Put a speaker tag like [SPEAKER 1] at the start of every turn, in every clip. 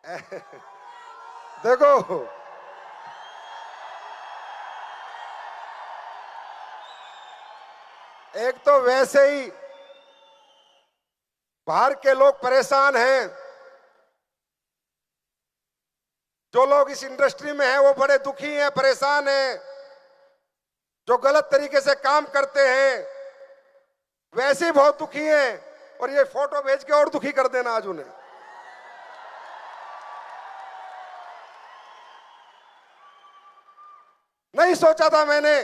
[SPEAKER 1] देखो, एक तो वैसे ही बाहर के लोग परेशान हैं, जो लोग इस इंडस्ट्री में हैं वो बड़े दुखी हैं, परेशान हैं, जो गलत तरीके से काम करते हैं वैसे ही बहुत दुखी हैं, और ये फोटो भेज के और दुखी कर देना आज उन्हें। नहीं सोचा था मैंने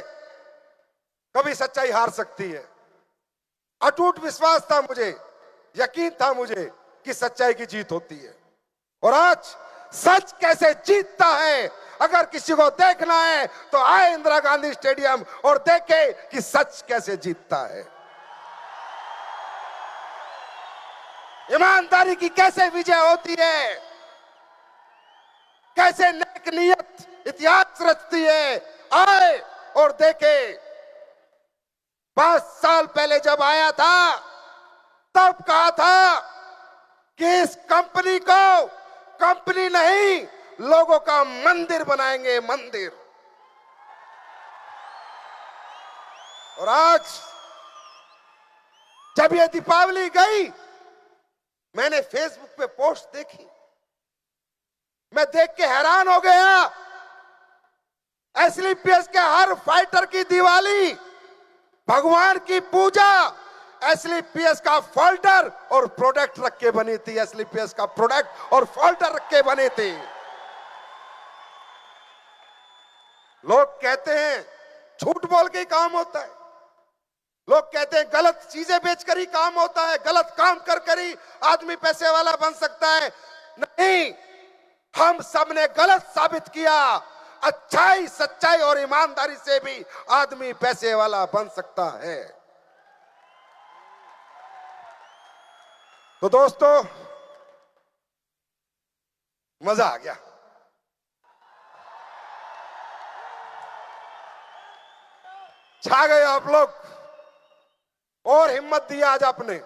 [SPEAKER 1] कभी सच्चाई हार सकती है। अटूट विश्वास था मुझे, यकीन था मुझे कि सच्चाई की जीत होती है। और आज सच कैसे जीतता है, अगर किसी को देखना है तो आए इंदिरा गांधी स्टेडियम और देखे कि सच कैसे जीतता है, ईमानदारी की कैसे विजय होती है, कैसे नेक नियत इतिहास रचती है। आए और देखे। 5 साल पहले जब आया था तब कहा था कि इस कंपनी को कंपनी नहीं, लोगों का मंदिर बनाएंगे, मंदिर। और आज जब ये दीपावली गई, मैंने फेसबुक पे पोस्ट देखी, मैं देख के हैरान हो गया। एसलीपीएस के हर फाइटर की दिवाली, भगवान की पूजा एसलीपीएस का फोल्डर और प्रोडक्ट रख के बनी थी। एसलीपीएस का प्रोडक्ट और फोल्डर रख के बने थे। लोग कहते हैं झूठ बोल के ही काम होता है, लोग कहते हैं गलत चीजें बेचकर ही काम होता है, गलत काम कर ही आदमी पैसे वाला बन सकता है। नहीं, हम सब ने गलत साबित किया। अच्छाई, सच्चाई और ईमानदारी से भी आदमी पैसे वाला बन सकता है। तो दोस्तों, मजा आ गया। छा गए आप लोग, और हिम्मत दी आज आपने।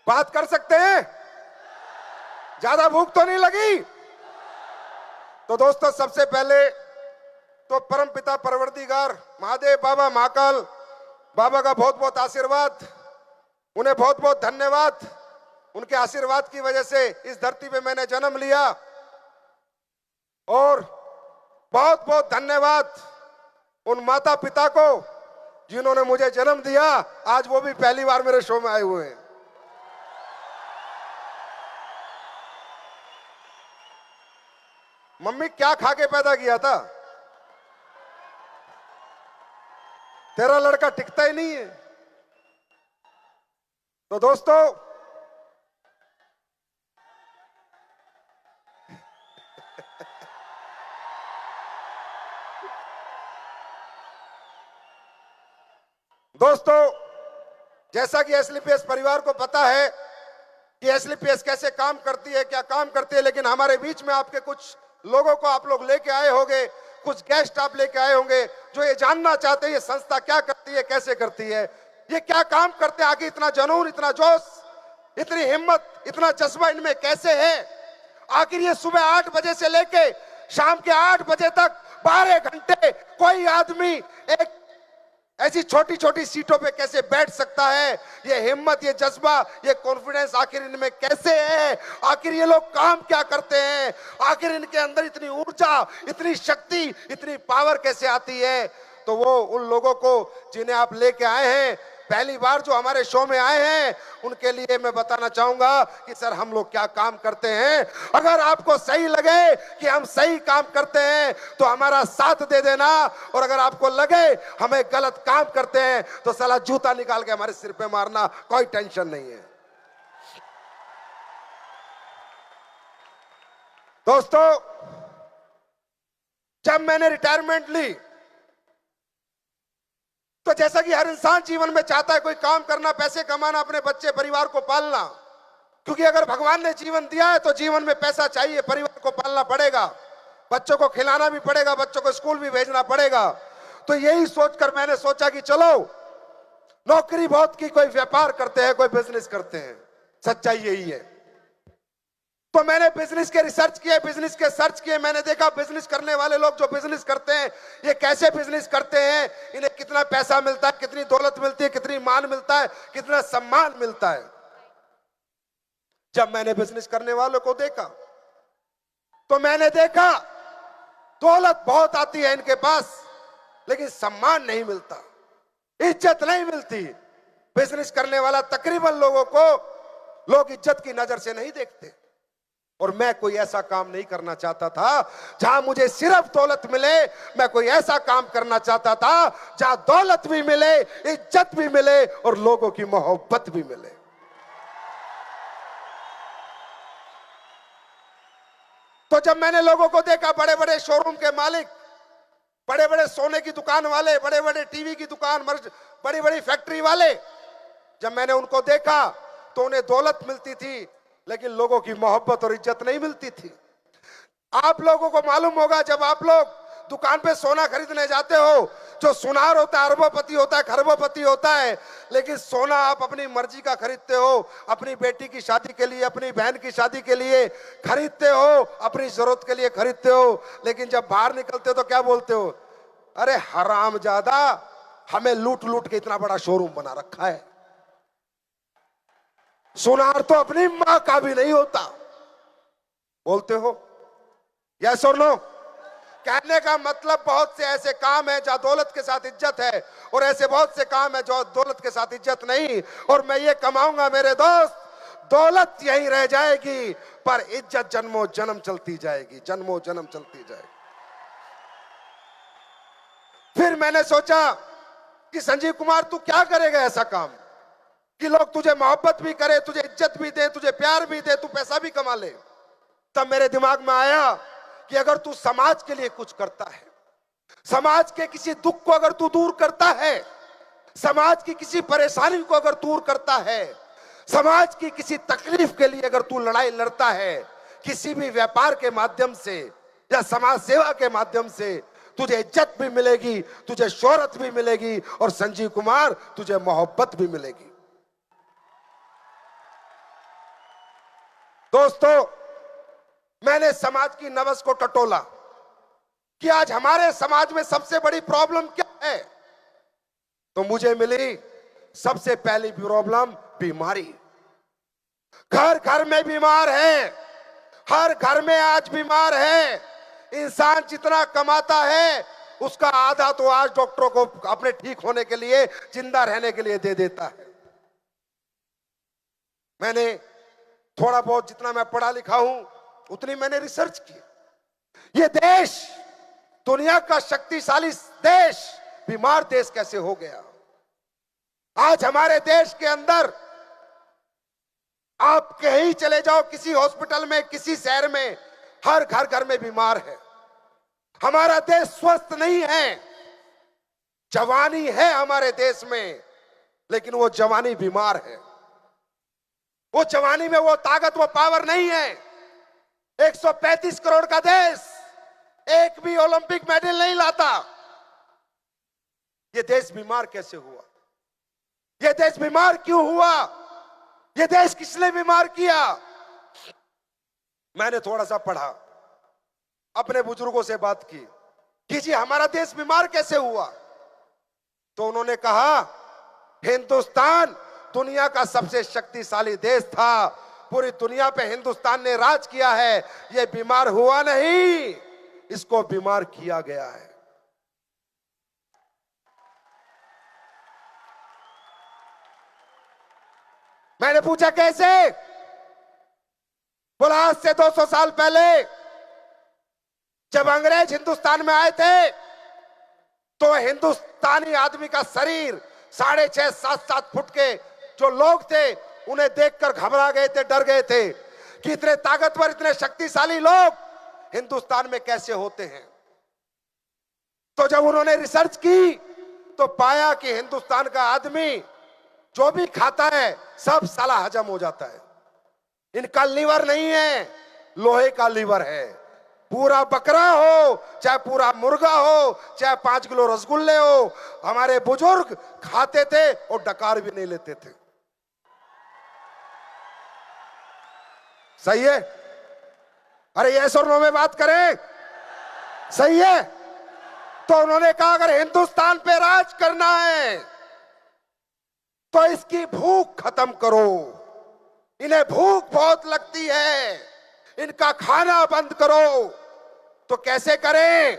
[SPEAKER 1] बात कर सकते हैं? ज्यादा भूख तो नहीं लगी? तो दोस्तों, सबसे पहले तो परमपिता परवरदिगार महादेव बाबा, महाकाल बाबा का बहुत बहुत आशीर्वाद, उन्हें बहुत बहुत धन्यवाद। उनके आशीर्वाद की वजह से इस धरती पे मैंने जन्म लिया। और बहुत बहुत धन्यवाद उन माता पिता को जिन्होंने मुझे जन्म दिया। आज वो भी पहली बार मेरे शो में आए हुए हैं। मम्मी, क्या खा के पैदा किया था? तेरा लड़का टिकता ही नहीं है। तो दोस्तों, जैसा कि एसलीपीएस परिवार को पता है कि एसलीपीएस कैसे काम करती है, क्या काम करती है, लेकिन हमारे बीच में आपके कुछ लोगों को आप लोग लेके आए होंगे, कुछ गेस्ट आप लेके आए होंगे जो ये जानना चाहते हैं ये संस्था क्या करती है, कैसे करती है, ये क्या काम करते हैं, आगे इतना जुनून, इतना जोश, इतनी हिम्मत, इतना जज्बा इनमें कैसे है। आखिर ये सुबह 8 बजे से लेके शाम के 8 बजे तक 12 घंटे कोई आदमी एक ऐसी छोटी छोटी सीटों पे कैसे बैठ सकता है। ये हिम्मत, ये जज्बा, ये कॉन्फिडेंस आखिर इनमें कैसे है? आखिर ये लोग काम क्या करते हैं? आखिर इनके अंदर इतनी ऊर्जा, इतनी शक्ति, इतनी पावर कैसे आती है? तो वो उन लोगों को जिन्हें आप लेके आए हैं, पहली बार जो हमारे शो में आए हैं, उनके लिए मैं बताना चाहूंगा कि सर हम लोग क्या काम करते हैं। अगर आपको सही लगे कि हम सही काम करते हैं तो हमारा साथ दे देना, और अगर आपको लगे हमें गलत काम करते हैं तो साला जूता निकाल के हमारे सिर पे मारना, कोई टेंशन नहीं है। दोस्तों, जब मैंने रिटायरमेंट ली तो जैसा कि हर इंसान जीवन में चाहता है कोई काम करना, पैसे कमाना, अपने बच्चे परिवार को पालना, क्योंकि अगर भगवान ने जीवन दिया है तो जीवन में पैसा चाहिए, परिवार को पालना पड़ेगा, बच्चों को खिलाना भी पड़ेगा, बच्चों को स्कूल भी भेजना पड़ेगा। तो यही सोचकर मैंने सोचा कि चलो नौकरी बहुत की, कोई व्यापार करते हैं, कोई बिजनेस करते हैं। सच्चाई यही है। तो मैंने बिजनेस के रिसर्च किए, बिजनेस के सर्च किए। मैंने देखा बिजनेस करने वाले लोग जो बिजनेस करते हैं, ये कैसे बिजनेस करते हैं, इन्हें कितना पैसा मिलता है, कितनी दौलत मिलती है, कितनी मान मिलता है, कितना सम्मान मिलता है। जब मैंने बिजनेस करने वालों को देखा तो मैंने देखा दौलत बहुत आती है इनके पास, लेकिन सम्मान नहीं मिलता, इज्जत नहीं मिलती। बिजनेस करने वाला तकरीबन लोगों को लोग इज्जत की नजर से नहीं देखते। और मैं कोई ऐसा काम नहीं करना चाहता था जहां मुझे सिर्फ दौलत मिले। मैं कोई ऐसा काम करना चाहता था जहां दौलत भी मिले, इज्जत भी मिले और लोगों की मोहब्बत भी मिले। तो जब मैंने लोगों को देखा, बड़े बड़े शोरूम के मालिक, बड़े बड़े सोने की दुकान वाले, बड़े बड़े टीवी की दुकान, बड़ी बड़ी फैक्ट्री वाले, जब मैंने उनको देखा तो उन्हें दौलत मिलती थी, लेकिन लोगों की मोहब्बत और इज्जत नहीं मिलती थी। आप लोगों को मालूम होगा, जब आप लोग दुकान पे सोना खरीदने जाते हो, जो सुनार होता है अरबोपति होता है, खरबोपति होता है, लेकिन सोना आप अपनी मर्जी का खरीदते हो। अपनी बेटी की शादी के लिए, अपनी बहन की शादी के लिए खरीदते हो, अपनी जरूरत के लिए खरीदते हो। लेकिन जब बाहर निकलते हो तो क्या बोलते हो? अरे हरामजादा, हमें लूट लूट के इतना बड़ा शोरूम बना रखा है। सुनार तो अपनी मां का भी नहीं होता, बोलते हो? यस और नो? कहने का मतलब बहुत से ऐसे काम है जहां दौलत के साथ इज्जत है, और ऐसे बहुत से काम है जो दौलत के साथ इज्जत नहीं। और मैं ये कमाऊंगा मेरे दोस्त, दौलत यही रह जाएगी, पर इज्जत जन्मों जन्म चलती जाएगी, जन्मों जन्म चलती जाएगी। फिर मैंने सोचा कि संजीव कुमार, तू क्या करेगा ऐसा काम कि लोग तुझे मोहब्बत भी करे, तुझे इज्जत भी दे, तुझे प्यार भी दे, तू पैसा भी कमा ले। तब मेरे दिमाग में आया कि अगर तू समाज के लिए कुछ करता है, समाज के किसी दुख को अगर तू दूर करता है, समाज की किसी परेशानी को अगर दूर करता है, समाज की किसी तकलीफ के लिए अगर तू लड़ाई लड़ता है, किसी भी व्यापार के माध्यम से या समाज सेवा के माध्यम से, तुझे इज्जत भी मिलेगी, तुझे शोहरत भी मिलेगी, और संजीव कुमार तुझे मोहब्बत भी मिलेगी। दोस्तों, मैंने समाज की नब्ज को टटोला कि आज हमारे समाज में सबसे बड़ी प्रॉब्लम क्या है। तो मुझे मिली सबसे पहली प्रॉब्लम बीमारी। घर घर में बीमार है, हर घर में आज बीमार है। इंसान जितना कमाता है उसका आधा तो आज डॉक्टरों को अपने ठीक होने के लिए, जिंदा रहने के लिए दे देता है। मैंने थोड़ा बहुत, जितना मैं पढ़ा लिखा हूं उतनी मैंने रिसर्च की। ये देश, दुनिया का शक्तिशाली देश, बीमार देश कैसे हो गया। आज हमारे देश के अंदर आप कहीं चले जाओ, किसी हॉस्पिटल में, किसी शहर में, हर घर घर में बीमार है। हमारा देश स्वस्थ नहीं है। जवानी है हमारे देश में, लेकिन वो जवानी बीमार है। वो जवानी में वो ताकत, वो पावर नहीं है। 135 करोड़ का देश एक भी ओलंपिक मेडल नहीं लाता। ये देश बीमार कैसे हुआ? ये देश बीमार क्यों हुआ? ये देश किसने बीमार किया? मैंने थोड़ा सा पढ़ा, अपने बुजुर्गों से बात की कि जी हमारा देश बीमार कैसे हुआ। तो उन्होंने कहा, हिंदुस्तान दुनिया का सबसे शक्तिशाली देश था, पूरी दुनिया पे हिंदुस्तान ने राज किया है। ये बीमार हुआ नहीं, इसको बीमार किया गया है। मैंने पूछा कैसे? बोला आज से 200 साल पहले जब अंग्रेज हिंदुस्तान में आए थे, तो हिंदुस्तानी आदमी का शरीर 6.5 7 फुट के जो लोग थे, उन्हें देखकर घबरा गए थे, डर गए थे कि इतने ताकतवर, इतने शक्तिशाली लोग हिंदुस्तान में कैसे होते हैं। तो जब उन्होंने रिसर्च की तो पाया कि हिंदुस्तान का आदमी जो भी खाता है सब साला हजम हो जाता है। इनका लीवर नहीं है, लोहे का लीवर है। पूरा बकरा हो चाहे पूरा मुर्गा हो चाहे 5 किलो रसगुल्ले हो, हमारे बुजुर्ग खाते थे और डकार भी नहीं लेते थे। सही है? अरे यस और नो में बात करें, सही है? तो उन्होंने कहा अगर हिंदुस्तान पे राज करना है तो इसकी भूख खत्म करो, इन्हें भूख बहुत लगती है, इनका खाना बंद करो। तो कैसे करें?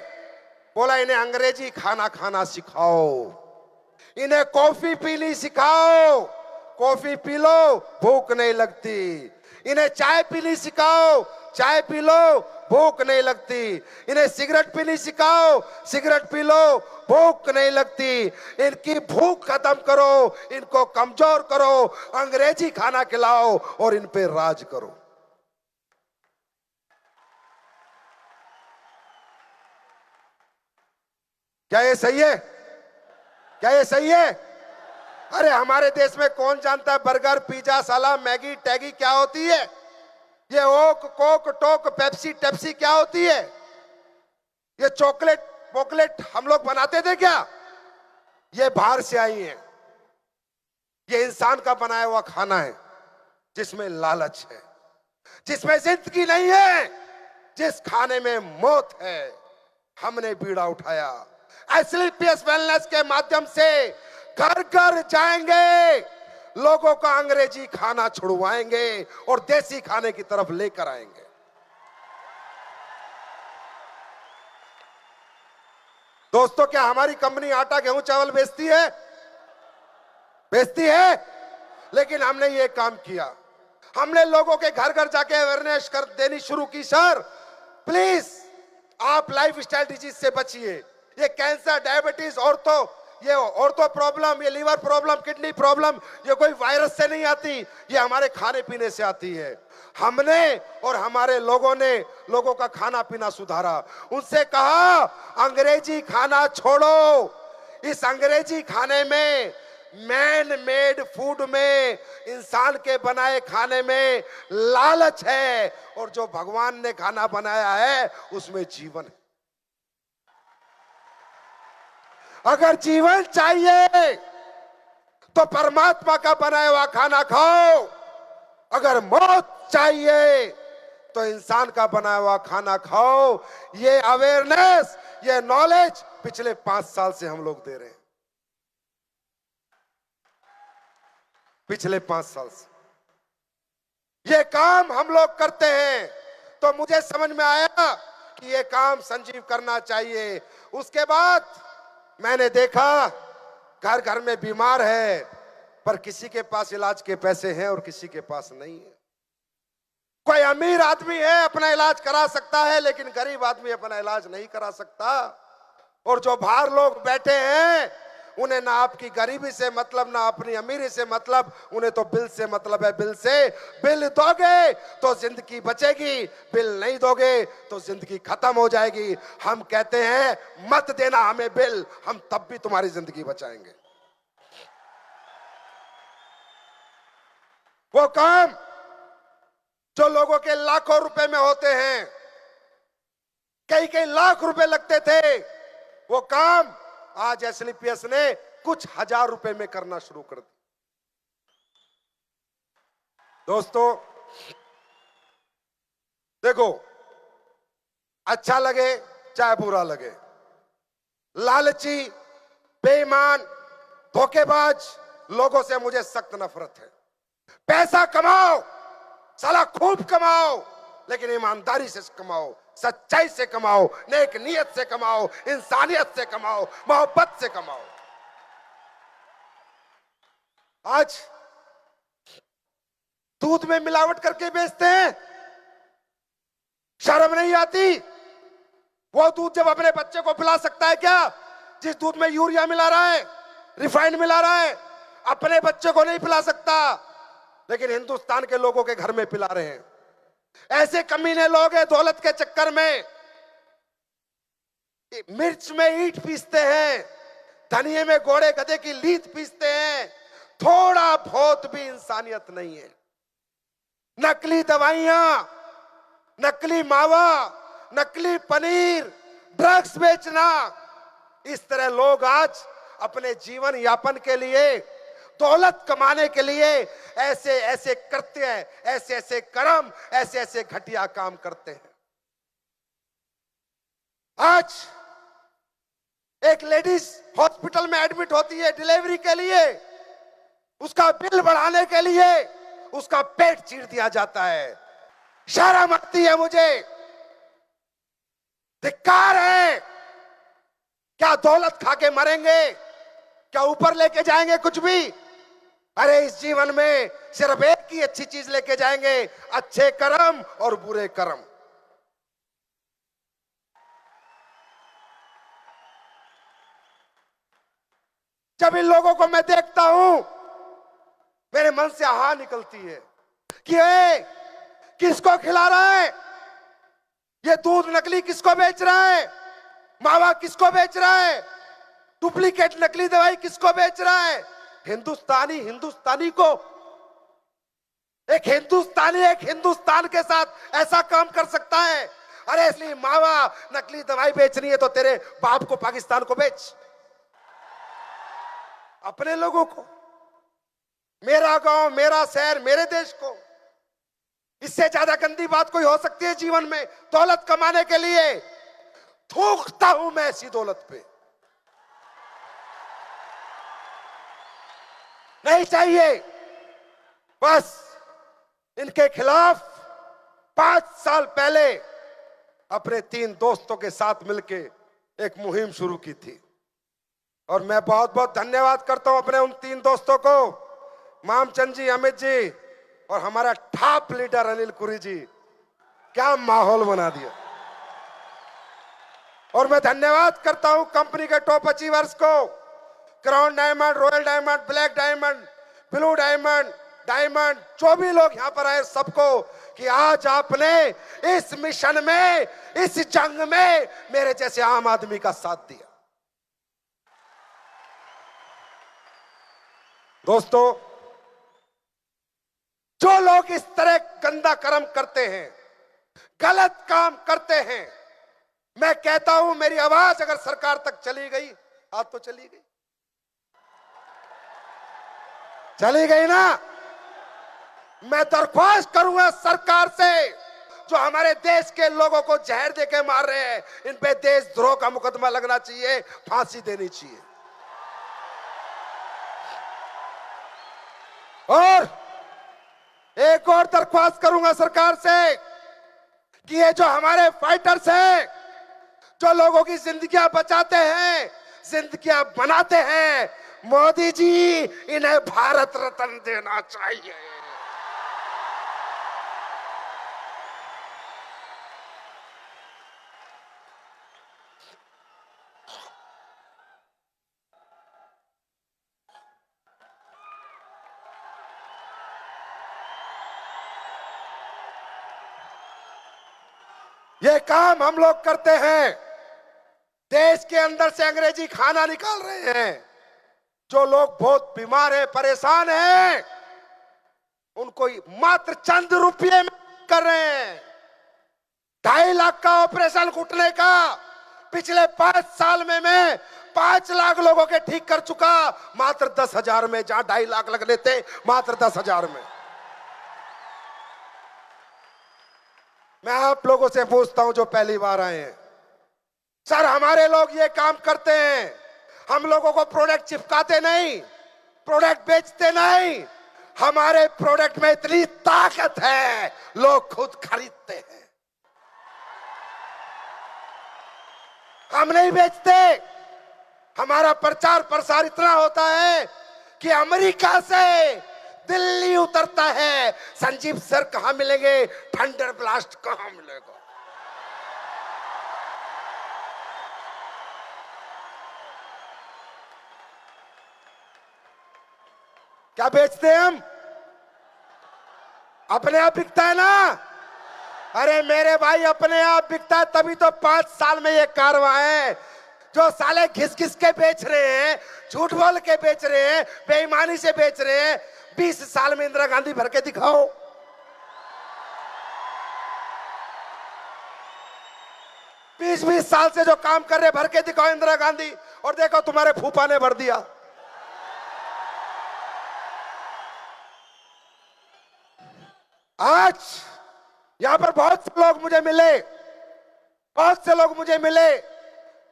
[SPEAKER 1] बोला इन्हें अंग्रेजी खाना खाना सिखाओ, इन्हें कॉफी पीनी सिखाओ, कॉफी पी लो भूख नहीं लगती। इन्हें चाय पीनी सिखाओ, चाय पी लो भूख नहीं लगती। इन्हें सिगरेट पीनी सिखाओ, सिगरेट पी लो भूख नहीं लगती। इनकी भूख खत्म करो, इनको कमजोर करो, अंग्रेजी खाना खिलाओ और इन पे राज करो। क्या ये सही है? क्या ये सही है? अरे हमारे देश में कौन जानता है बर्गर, पिज्जा, सलाद, मैगी, टैगी क्या होती है? ये ओक, कोक, टोक, पेप्सी, टेप्सी क्या होती है? ये चॉकलेट पॉकलेट हम लोग बनाते थे क्या? ये बाहर से आई है। ये इंसान का बनाया हुआ खाना है जिसमें लालच है, जिसमें जिंदगी नहीं है, जिस खाने में मौत है। हमने बीड़ा उठाया, एसलीपीएस वेलनेस के माध्यम से घर घर जाएंगे, लोगों का अंग्रेजी खाना छुड़वाएंगे और देसी खाने की तरफ लेकर आएंगे। दोस्तों, क्या हमारी कंपनी आटा, गेहूं, चावल बेचती है? बेचती है। लेकिन हमने ये काम किया, हमने लोगों के घर घर जाके अवेयरनेस कर देनी शुरू की। सर प्लीज आप लाइफ स्टाइल डिजीज से बचिए। ये कैंसर, डायबिटीज, ऑर्थो प्रॉब्लम, ये लीवर प्रॉब्लम, किडनी प्रॉब्लम, ये कोई वायरस से नहीं आती, ये हमारे खाने पीने से आती है। हमने और हमारे लोगों ने लोगों का खाना पीना सुधारा। उनसे कहा अंग्रेजी खाना छोड़ो। इस अंग्रेजी खाने में, मैन मेड फूड में, इंसान के बनाए खाने में लालच है, और जो भगवान ने खाना बनाया है उसमें जीवन है। अगर जीवन चाहिए तो परमात्मा का बनाया हुआ खाना खाओ, अगर मौत चाहिए तो इंसान का बनाया हुआ खाना खाओ। ये अवेयरनेस, ये नॉलेज पिछले 5 साल से हम लोग दे रहे हैं, पिछले 5 साल से ये काम हम लोग करते हैं। तो मुझे समझ में आया कि ये काम संजीव करना चाहिए। उसके बाद मैंने देखा घर घर में बीमार है, पर किसी के पास इलाज के पैसे हैं और किसी के पास नहीं है। कोई अमीर आदमी है अपना इलाज करा सकता है, लेकिन गरीब आदमी अपना इलाज नहीं करा सकता। और जो बाहर लोग बैठे हैं उन्हें ना आपकी गरीबी से मतलब, ना अपनी अमीरी से मतलब, उन्हें तो बिल से मतलब है। बिल से, बिल दोगे तो जिंदगी बचेगी, बिल नहीं दोगे तो जिंदगी खत्म हो जाएगी। हम कहते हैं मत देना हमें बिल, हम तब भी तुम्हारी जिंदगी बचाएंगे। वो काम जो लोगों के लाखों रुपए में होते हैं, कई कई लाख रुपए लगते थे, वो काम आज एसलीपीएस ने कुछ हजार रुपए में करना शुरू कर दिया। दोस्तों देखो, अच्छा लगे चाहे बुरा लगे, लालची, बेईमान, धोखेबाज लोगों से मुझे सख्त नफरत है। पैसा कमाओ, साला खूब कमाओ, लेकिन ईमानदारी से कमाओ, सच्चाई से कमाओ, नेक नियत से कमाओ, इंसानियत से कमाओ, मोहब्बत से कमाओ। आज दूध में मिलावट करके बेचते हैं, शर्म नहीं आती? वो दूध जब अपने बच्चे को पिला सकता है क्या जिस दूध में यूरिया मिला रहा है, रिफाइंड मिला रहा है? अपने बच्चे को नहीं पिला सकता, लेकिन हिंदुस्तान के लोगों के घर में पिला रहे हैं। ऐसे कमीने लोग हैं, दौलत के चक्कर में मिर्च में ईंट पीसते हैं, धनिये में घोड़े गधे की लीद पीसते हैं। थोड़ा बहुत भी इंसानियत नहीं है। नकली दवाइयां, नकली मावा, नकली पनीर, ड्रग्स बेचना, इस तरह लोग आज अपने जीवन यापन के लिए, दौलत कमाने के लिए ऐसे ऐसे करते हैं, ऐसे ऐसे कर्म, ऐसे ऐसे घटिया काम करते हैं। आज एक लेडीज हॉस्पिटल में एडमिट होती है डिलीवरी के लिए, उसका बिल बढ़ाने के लिए उसका पेट चीर दिया जाता है। शर्म आती है मुझे, धिक्कार है। क्या दौलत खा के मरेंगे? क्या ऊपर लेके जाएंगे कुछ भी? अरे इस जीवन में सिर्फ एक ही अच्छी चीज लेके जाएंगे, अच्छे कर्म और बुरे कर्म। जब इन लोगों को मैं देखता हूं, मेरे मन से आह निकलती है कि किसको खिला रहा है ये दूध? नकली किसको बेच रहा है? मावा किसको बेच रहा है? डुप्लीकेट नकली दवाई किसको बेच रहा है? हिंदुस्तानी को। एक हिंदुस्तान के साथ ऐसा काम कर सकता है? अरे इसलिए मावा नकली दवाई बेचनी है तो तेरे बाप को पाकिस्तान को बेच, अपने लोगों को, मेरा गांव, मेरा शहर, मेरे देश को। इससे ज्यादा गंदी बात कोई हो सकती है जीवन में? दौलत कमाने के लिए थूकता हूं मैं ऐसी दौलत पे। नहीं चाहिए। बस इनके खिलाफ 5 साल पहले अपने 3 दोस्तों के साथ मिलके एक मुहिम शुरू की थी, और मैं बहुत बहुत धन्यवाद करता हूं अपने उन 3 दोस्तों को, मामचंद जी, अमित जी और हमारा टॉप लीडर अनिल कुरी जी। क्या माहौल बना दिया। और मैं धन्यवाद करता हूं कंपनी के टॉप अचीवर्स को, crown diamond, royal diamond, black diamond, blue diamond, जो भी लोग यहां पर आए सबको, कि आज आपने इस मिशन में, इस जंग में मेरे जैसे आम आदमी का साथ दिया। दोस्तों, जो लोग इस तरह गंदा कर्म करते हैं, गलत काम करते हैं, मैं कहता हूं मेरी आवाज अगर सरकार तक चली गई, आज तो चली गई ना, मैं दरख्वास्त करूंगा सरकार से, जो हमारे देश के लोगों को जहर देके मार रहे हैं, इन पे देशद्रोह का मुकदमा लगना चाहिए, फांसी देनी चाहिए। और एक और दरख्वास्त करूंगा सरकार से कि ये जो हमारे फाइटर्स हैं, जो लोगों की जिंदगियां बचाते हैं, जिंदगियां बनाते हैं, मोदी जी इन्हें भारत रत्न देना चाहिए। ये काम हम लोग करते हैं। देश के अंदर से अंग्रेजी खाना निकाल रहे हैं। जो लोग बहुत बीमार हैं, परेशान हैं, उनको मात्र चंद रुपये में कर रहे हैं। 2.5 लाख का ऑपरेशन घुटने का पिछले 5 साल में मैं 5 लाख लोगों के ठीक कर चुका, मात्र 10,000 में। जहां 2.5 लाख लगने थे, मात्र 10,000 में। मैं आप लोगों से पूछता हूं जो पहली बार आए हैं, सर हमारे लोग ये काम करते हैं, हम लोगों को प्रोडक्ट चिपकाते नहीं, प्रोडक्ट बेचते नहीं, हमारे प्रोडक्ट में इतनी ताकत है लोग खुद खरीदते हैं। हम नहीं बेचते। हमारा प्रचार प्रसार इतना होता है कि अमेरिका से दिल्ली उतरता है, संजीव सर कहां मिलेंगे, थंडर ब्लास्ट कहां मिलेगा। क्या बेचते हैं हम? अपने आप बिकता है ना। अरे मेरे भाई, अपने आप बिकता है तभी तो 5 साल में ये कारवां है। जो साले घिस घिस के बेच रहे हैं, झूठ बोल के बेच रहे हैं, बेईमानी से बेच रहे हैं, 20 साल में इंदिरा गांधी भर के दिखाओ। 20-20 साल से जो काम कर रहे भर के दिखाओ इंदिरा गांधी, और देखो तुम्हारे फूफा ने भर दिया। आज यहां पर बहुत से लोग मुझे मिले, बहुत से लोग मुझे मिले,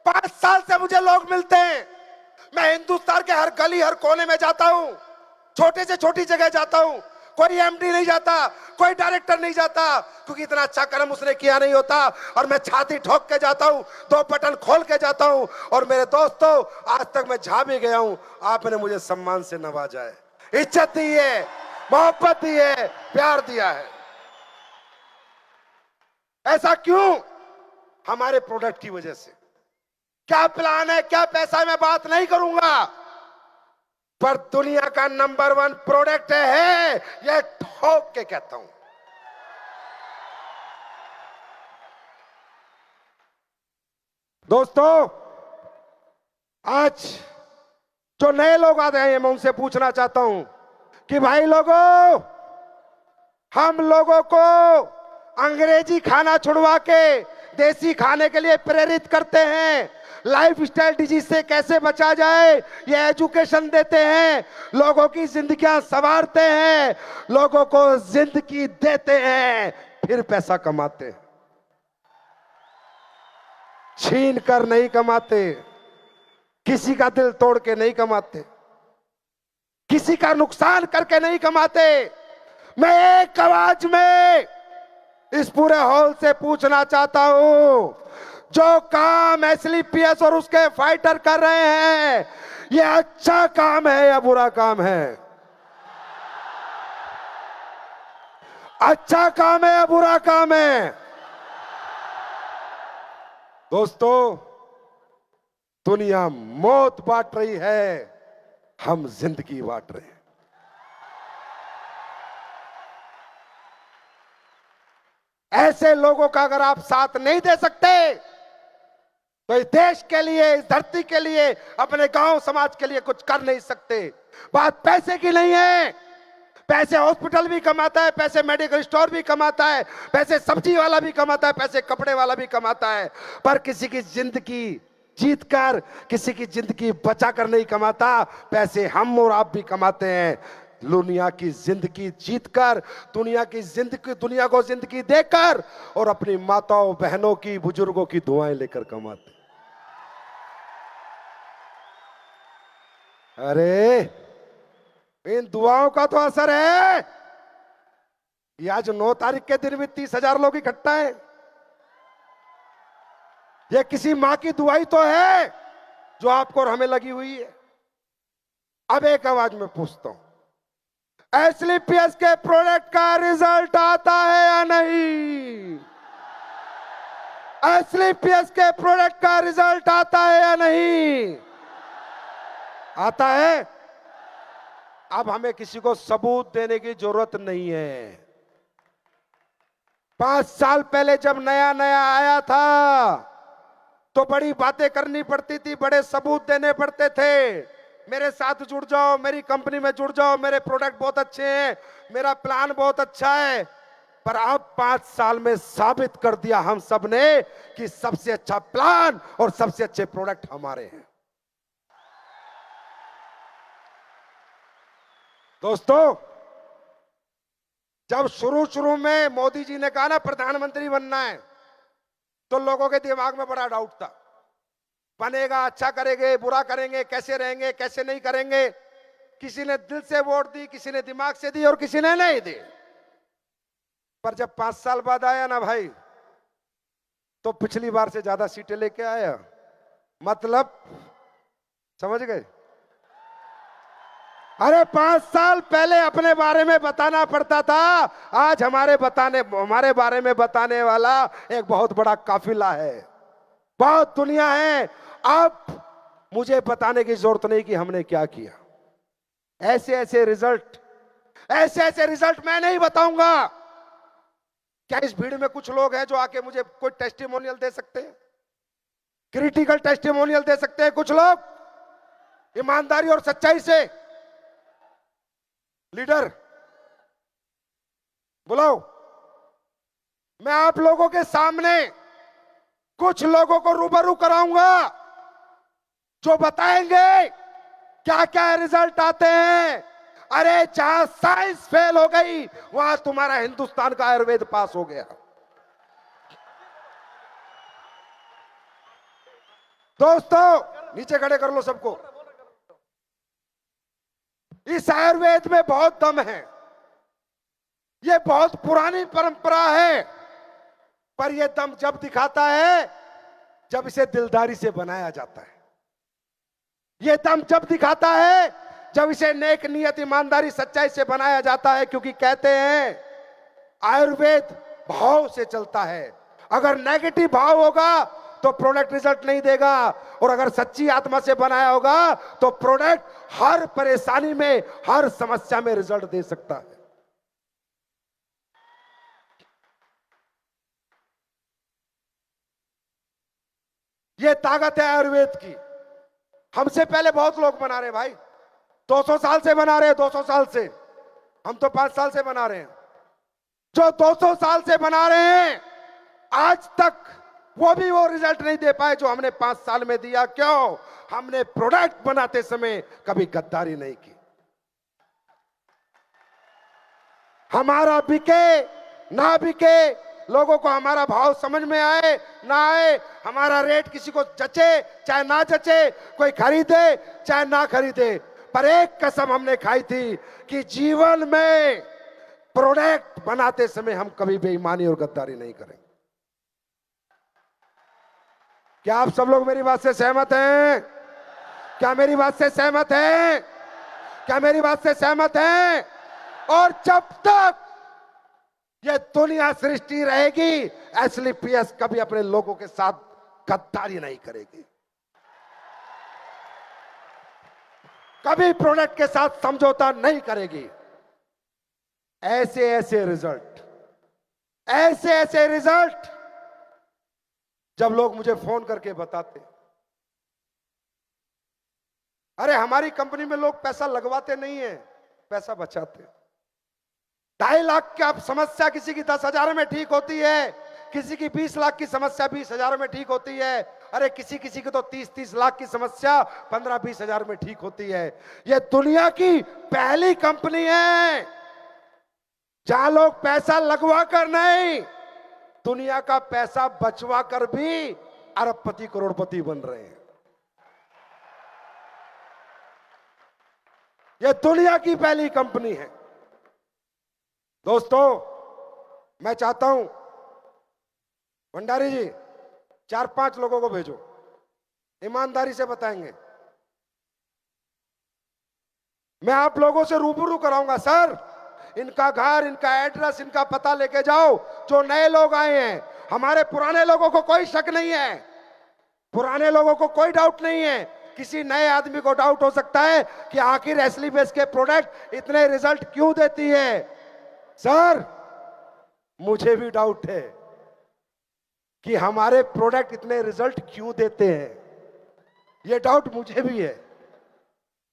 [SPEAKER 1] 5 साल से मुझे लोग मिलते हैं। मैं हिंदुस्तान के हर गली हर कोने में जाता हूं, छोटे से छोटी जगह जाता हूं, कोई एमडी नहीं जाता, कोई डायरेक्टर नहीं जाता, क्योंकि इतना अच्छा कर्म उसने किया नहीं होता। और मैं छाती ठोक के जाता हूं, 2 बटन खोल के जाता हूं। और मेरे दोस्तों, आज तक मैं जहां भी गया हूं, आपने मुझे सम्मान से नवाजा है, इज्जत दी है, मोहब्बत दी है, प्यार दिया है। ऐसा क्यों? हमारे प्रोडक्ट की वजह से। क्या प्लान है, क्या पैसा, मैं बात नहीं करूंगा, पर दुनिया का नंबर 1 प्रोडक्ट है, यह ठोक के कहता हूं। दोस्तों, आज जो नए लोग आ रहे हैं, मैं उनसे पूछना चाहता हूं कि भाई लोगों, हम लोगों को अंग्रेजी खाना छुड़वा के देसी खाने के लिए प्रेरित करते हैं। लाइफस्टाइल डिजीज से कैसे बचा जाए, ये एजुकेशन देते हैं, लोगों की जिंदगियां संवारते हैं, लोगों को जिंदगी देते हैं, फिर पैसा कमाते हैं। छीन कर नहीं कमाते, किसी का दिल तोड़ के नहीं कमाते, किसी का नुकसान करके नहीं कमाते। मैं एक आवाज में इस पूरे हॉल से पूछना चाहता हूं, जो काम एसलीपीएस और उसके फाइटर कर रहे हैं, ये अच्छा काम है या बुरा काम है? अच्छा काम है या बुरा काम है? दोस्तों, दुनिया मौत बांट रही है, हम जिंदगी बांट रहे हैं। ऐसे लोगों का अगर आप साथ नहीं दे सकते, तो इस देश के लिए, इस धरती के लिए, अपने गांव समाज के लिए कुछ कर नहीं सकते। बात पैसे की नहीं है, पैसे हॉस्पिटल भी कमाता है, पैसे मेडिकल स्टोर भी कमाता है, पैसे सब्जी वाला भी कमाता है, पैसे कपड़े वाला भी कमाता है, पर किसी की जिंदगी जीतकर, किसी की जिंदगी बचाकर नहीं कमाता। पैसे हम और आप भी कमाते हैं, दुनिया की जिंदगी जीतकर, दुनिया को जिंदगी देकर, और अपनी माताओं बहनों की, बुजुर्गों की दुआएं लेकर कमाते। अरे इन दुआओं का तो असर है। ये आज 9 तारीख के दिन भी 30,000 लोग इकट्ठा है। ये किसी मां की दुआई तो है जो आपको और हमें लगी हुई है। अब एक आवाज में पूछता हूं, एसलीपीएस के प्रोडक्ट का रिजल्ट आता है या नहीं? एसलीपीएस के प्रोडक्ट का रिजल्ट आता है या नहीं? आता है। अब हमें किसी को सबूत देने की जरूरत नहीं है। 5 साल पहले जब नया नया आया था, तो बड़ी बातें करनी पड़ती थी, बड़े सबूत देने पड़ते थे। मेरे साथ जुड़ जाओ, मेरी कंपनी में जुड़ जाओ, मेरे प्रोडक्ट बहुत अच्छे हैं, मेरा प्लान बहुत अच्छा है। पर अब 5 साल में साबित कर दिया हम सब ने कि सबसे अच्छा प्लान और सबसे अच्छे प्रोडक्ट हमारे हैं। दोस्तों, जब शुरू में मोदी जी ने कहा ना प्रधानमंत्री बनना है, तो लोगों के दिमाग में बड़ा डाउट था, बनेगा, अच्छा करेंगे, बुरा करेंगे, कैसे रहेंगे, कैसे नहीं करेंगे। किसी ने दिल से वोट दी, किसी ने दिमाग से दी और किसी ने नहीं दी। पर जब 5 साल बाद आया ना भाई, तो पिछली बार से ज्यादा सीटें लेके आया। मतलब समझ गए? अरे 5 साल पहले अपने बारे में बताना पड़ता था, आज हमारे बारे में बताने वाला एक बहुत बड़ा काफिला है, बहुत दुनिया है। अब मुझे बताने की जरूरत नहीं कि हमने क्या किया। ऐसे ऐसे रिजल्ट मैं नहीं बताऊंगा। क्या इस भीड़ में कुछ लोग हैं जो आके मुझे कोई टेस्टिमोनियल दे सकते हैं? क्रिटिकल टेस्टिमोनियल दे सकते हैं कुछ लोग, ईमानदारी और सच्चाई से? लीडर बुलाओ। मैं आप लोगों के सामने कुछ लोगों को रूबरू कराऊंगा जो बताएंगे क्या क्या रिजल्ट आते हैं। अरे जहां साइंस फेल हो गई वहां तुम्हारा हिंदुस्तान का आयुर्वेद पास हो गया। दोस्तों नीचे खड़े कर लो सबको। इस आयुर्वेद में बहुत दम है, ये बहुत पुरानी परंपरा है, पर यह दम जब दिखाता है जब इसे दिलदारी से बनाया जाता है। यह दम जब दिखाता है जब इसे नेक नियत, ईमानदारी, सच्चाई से बनाया जाता है। क्योंकि कहते हैं आयुर्वेद भाव से चलता है। अगर नेगेटिव भाव होगा तो प्रोडक्ट रिजल्ट नहीं देगा, और अगर सच्ची आत्मा से बनाया होगा तो प्रोडक्ट हर परेशानी में, हर समस्या में रिजल्ट दे सकता है। यह ताकत है आयुर्वेद की। हमसे पहले बहुत लोग बना रहे भाई, 200 साल से बना रहे हैं, 200 साल से। हम तो 5 साल से बना रहे हैं। जो 200 साल से बना रहे हैं आज तक वो भी वो रिजल्ट नहीं दे पाए जो हमने 5 साल में दिया। क्यों? हमने प्रोडक्ट बनाते समय कभी गद्दारी नहीं की। हमारा बिके ना बिके, लोगों को हमारा भाव समझ में आए ना आए, हमारा रेट किसी को जचे चाहे ना जचे, कोई खरीदे चाहे ना खरीदे, पर एक कसम हमने खाई थी कि जीवन में प्रोडक्ट बनाते समय हम कभी बेईमानी और गद्दारी नहीं करेंगे। क्या आप सब लोग मेरी बात से सहमत हैं? क्या मेरी बात से सहमत हैं? क्या मेरी बात से सहमत हैं? और जब तक ये दुनिया सृष्टि रहेगी एसलीपीएस कभी अपने लोगों के साथ गद्दारी नहीं करेगी, कभी प्रोडक्ट के साथ समझौता नहीं करेगी। ऐसे ऐसे रिजल्ट जब लोग मुझे फोन करके बताते, अरे हमारी कंपनी में लोग पैसा लगवाते नहीं है, पैसा बचाते। 2.5 लाख की आप समस्या किसी की 10,000 में ठीक होती है, किसी की 20 लाख की समस्या 20,000 में ठीक होती है। अरे किसी की तो 30-30 लाख की समस्या 15-20 हजार में ठीक होती है। यह दुनिया की पहली कंपनी है जहां लोग पैसा लगवा कर नहीं, दुनिया का पैसा बचवा कर भी अरबपति करोड़पति बन रहे हैं। यह दुनिया की पहली कंपनी है। दोस्तों मैं चाहता हूं भंडारी जी 4-5 लोगों को भेजो, ईमानदारी से बताएंगे। मैं आप लोगों से रूबरू कराऊंगा। सर इनका घर, इनका एड्रेस, इनका पता लेके जाओ। जो नए लोग आए हैं, हमारे पुराने लोगों को कोई शक नहीं है, पुराने लोगों को कोई डाउट नहीं है। किसी नए आदमी को डाउट हो सकता है कि आखिर एसलीपीएस के प्रोडक्ट इतने रिजल्ट क्यों देती है। सर मुझे भी डाउट है कि हमारे प्रोडक्ट इतने रिजल्ट क्यों देते हैं, यह डाउट मुझे भी है।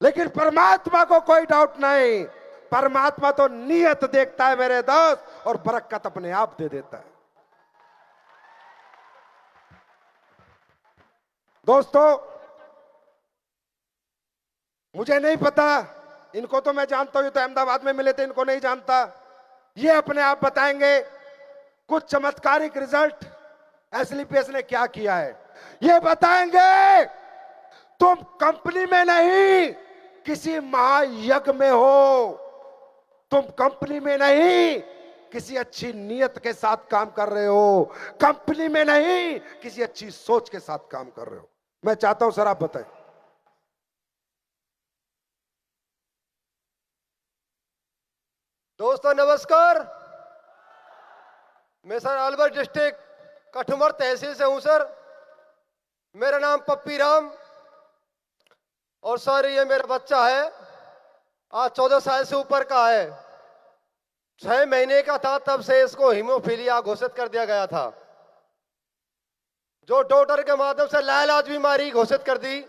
[SPEAKER 1] लेकिन परमात्मा को कोई डाउट नहीं। परमात्मा तो नियत देखता है मेरे दोस्त, और बरकत अपने आप दे देता है। दोस्तों मुझे नहीं पता, इनको तो मैं जानता हूं, ये तो अहमदाबाद में मिले थे, इनको नहीं जानता। ये अपने आप बताएंगे कुछ चमत्कारिक रिजल्ट एसलीपीएस ने क्या किया है। ये बताएंगे तुम कंपनी में नहीं किसी महायज्ञ में हो, तुम कंपनी में नहीं किसी अच्छी नियत के साथ काम कर रहे हो, कंपनी में नहीं किसी अच्छी सोच के साथ काम कर रहे हो। मैं चाहता हूं सर आप बताएं।
[SPEAKER 2] दोस्तों नमस्कार, मैं सर अलवर डिस्ट्रिक्ट कठुमर तहसील से हूं सर। मेरा नाम पप्पी राम, और सर ये मेरा बच्चा है, आज 14 साल से ऊपर का है। 6 महीने का था तब से इसको हीमोफीलिया घोषित कर दिया गया था, जो डॉक्टर के माध्यम से लाइलाज बीमारी घोषित कर दी,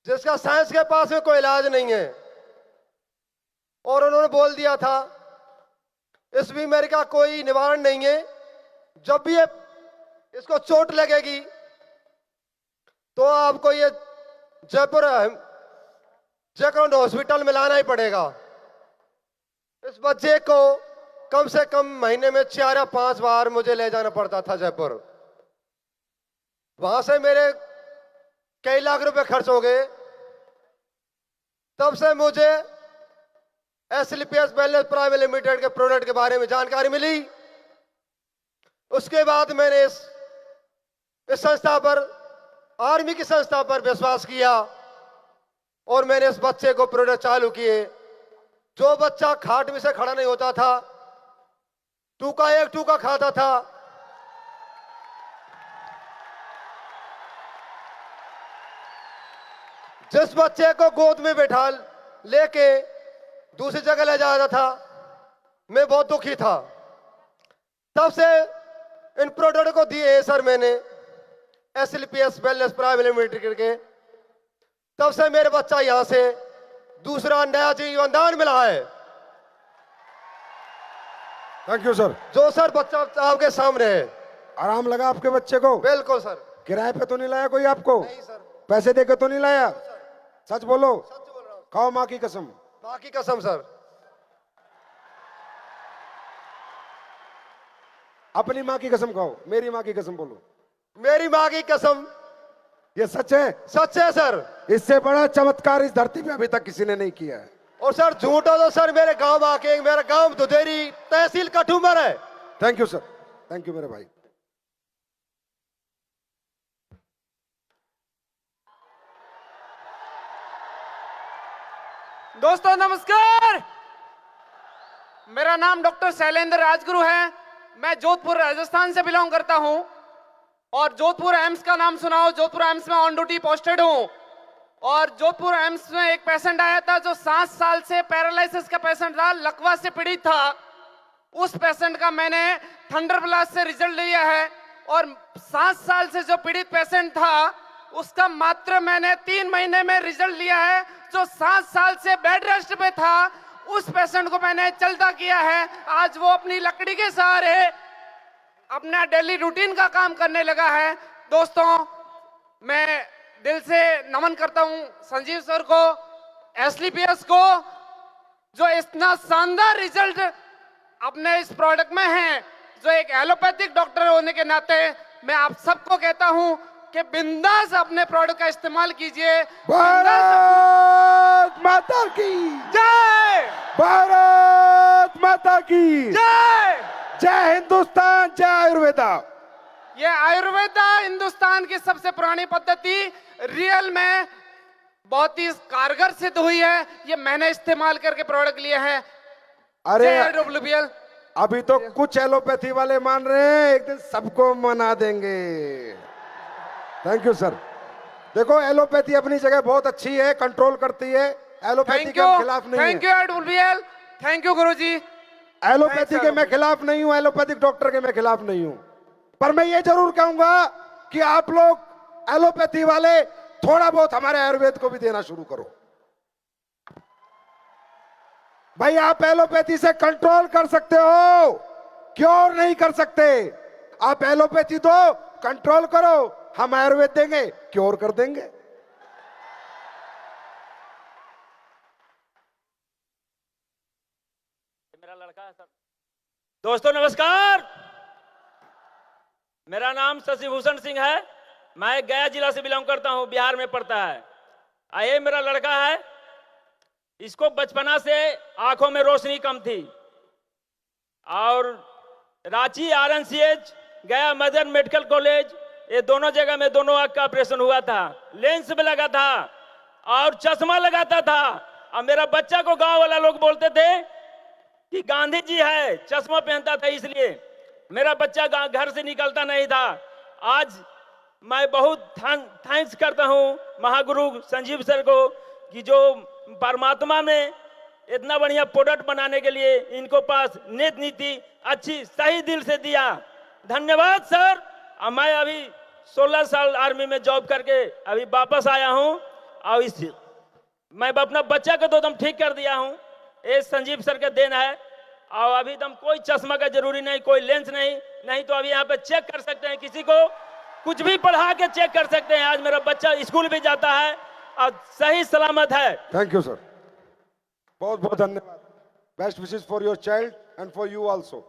[SPEAKER 2] जिसका साइंस के पास में कोई इलाज नहीं है। और उन्होंने बोल दिया था इस बीमारी का कोई निवारण नहीं है। जब भी ये इसको चोट लगेगी तो आपको ये जयपुर जयकुंड हॉस्पिटल में लाना ही पड़ेगा। इस बच्चे को कम से कम महीने में 4 या 5 बार मुझे ले जाना पड़ता था जयपुर। वहां से मेरे कई लाख रुपए खर्च हो गए। तब से मुझे एसएलपीएस वेलनेस प्राइवेट लिमिटेड के प्रोडक्ट के बारे में जानकारी मिली। उसके बाद मैंने इस संस्था पर, आर्मी की संस्था पर विश्वास किया और मैंने इस बच्चे को प्रोडक्ट चालू किए। जो बच्चा खाट में से खड़ा नहीं होता था, टूका एक टूका खाता था, जिस बच्चे को गोद में बैठा लेके दूसरी जगह ले जाता था, मैं बहुत दुखी था। तब से इन प्रोडक्ट को दिए हैं सर मैंने एसएलपीएस वेलनेस प्राइवेट लिमिटेड के। तब से मेरे बच्चा यहां से दूसरा नया जीवन दान मिला है।
[SPEAKER 1] Thank you sir.
[SPEAKER 2] जो सर बच्चा आपके सामने है।
[SPEAKER 1] आराम लगा आपके बच्चे को?
[SPEAKER 2] बिल्कुल सर।
[SPEAKER 1] किराए पे तो नहीं लाया कोई आपको?
[SPEAKER 2] नहीं सर।
[SPEAKER 1] पैसे देके तो नहीं लाया? सच बोलो।
[SPEAKER 2] सच बोल रहा हूं।
[SPEAKER 1] खाओ माँ की कसम।
[SPEAKER 2] माँ की कसम सर।
[SPEAKER 1] अपनी माँ की कसम खाओ, मेरी माँ की कसम बोलो।
[SPEAKER 2] मेरी माँ की कसम।
[SPEAKER 1] ये सच है?
[SPEAKER 2] सच है सर।
[SPEAKER 1] इससे बड़ा चमत्कार इस धरती पे अभी तक किसी ने नहीं किया है।
[SPEAKER 2] और सर झूठा तो सर मेरे गांव आके, मेरा गांव दुधेरी तहसील कठुमर है।
[SPEAKER 1] Thank you sir. Thank you मेरे भाई।
[SPEAKER 3] दोस्तों नमस्कार, मेरा नाम डॉक्टर शैलेंद्र राजगुरु है। मैं जोधपुर राजस्थान से बिलोंग करता हूं और जोधपुर एम्स का नाम सुना हो। जोधपुर एम्स में ऑन ड्यूटी पोस्टेड हूं और जोधपुर एम्स में एक पेशेंट आया था जो 7 साल से पैरालिसिस का पेशेंट था, लकवा से पीड़ित था। उस पेशेंट का मैंने थंडर ब्लास्ट से रिजल्ट लिया है और 7 साल से जो पीड़ित पेशेंट था उसका मात्र मैंने 3 महीने में रिजल्ट लिया है। जो 7 साल से बेड रेस्ट पे था उस पेशेंट को मैंने चलता किया है। आज वो अपनी लकड़ी के सहारे अपना डेली रूटीन का काम करने लगा है। दोस्तों मैं दिल से नमन करता हूं संजीव सर को, एसएलपीएस को, जो इतना शानदार रिजल्ट अपने इस प्रोडक्ट में है। जो एक एलोपैथिक डॉक्टर होने के नाते मैं आप सबको कहता हूं कि बिंदास अपने प्रोडक्ट का इस्तेमाल कीजिए।
[SPEAKER 1] भारत माता की
[SPEAKER 3] जय,
[SPEAKER 1] भारत माता की
[SPEAKER 3] जय,
[SPEAKER 1] जय हिंदुस्तान, जय आयुर्वेदा।
[SPEAKER 3] ये आयुर्वेदा हिंदुस्तान की सबसे पुरानी पद्धति रियल में बहुत ही कारगर सिद्ध हुई है। ये मैंने इस्तेमाल करके प्रोडक्ट लिए हैं।
[SPEAKER 1] अरे
[SPEAKER 3] WBL
[SPEAKER 1] अभी तो कुछ एलोपैथी वाले मान रहे हैं, एक दिन सबको मना देंगे। Thank you sir. देखो एलोपैथी अपनी जगह बहुत अच्छी है, कंट्रोल करती है। एलोपैथी के खिलाफ नहीं है।
[SPEAKER 3] Thank you WBL, thank you Guruji.
[SPEAKER 1] Allopathy के मैं खिलाफ नहीं हूं, एलोपैथिक डॉक्टर के मैं खिलाफ नहीं हूं, पर मैं ये जरूर कहूंगा कि आप लोग एलोपैथी वाले थोड़ा बहुत हमारे आयुर्वेद को भी देना शुरू करो। भाई आप एलोपैथी से कंट्रोल कर सकते हो, क्योर नहीं कर सकते। आप एलोपैथी दो, कंट्रोल करो, हम आयुर्वेद देंगे, क्योर कर देंगे।
[SPEAKER 4] मेरा लड़का है सर। दोस्तों नमस्कार, मेरा नाम शशिभूषण सिंह है। मैं गया जिला से बिलोंग करता हूं, बिहार में पड़ता है। ये मेरा लड़का है, इसको बचपना से आंखों में रोशनी कम थी और रांची RNCH, गया मदन मेडिकल कॉलेज, ये दोनों जगह में दोनों आंख का ऑपरेशन हुआ था। लेंस में लगा था और चश्मा लगाता था। और मेरा बच्चा को गांव वाला लोग बोलते थे कि गांधी जी है, चश्मा पहनता था, इसलिए मेरा बच्चा घर से निकलता नहीं था। आज मैं बहुत थैंक्स करता हूं महागुरु संजीव सर को कि जो परमात्मा में इतना बढ़िया प्रोडक्ट बनाने के लिए इनको पास नेत नीति अच्छी सही दिल से दिया। धन्यवाद सर। और मैं अभी 16 साल आर्मी में जॉब करके अभी वापस आया हूं और मैं अपना बच्चा को तो दम ठीक कर दिया हूं। ये संजीव सर का देन है। और अभी दम कोई चश्मा का जरूरी नहीं, कोई लेंस नहीं, नहीं तो अभी यहाँ पे चेक कर सकते हैं, किसी को कुछ भी पढ़ा के चेक कर सकते हैं। आज मेरा बच्चा स्कूल भी जाता है और सही सलामत है।
[SPEAKER 1] थैंक यू सर, बहुत बहुत धन्यवाद। Best wishes for your child and for you also.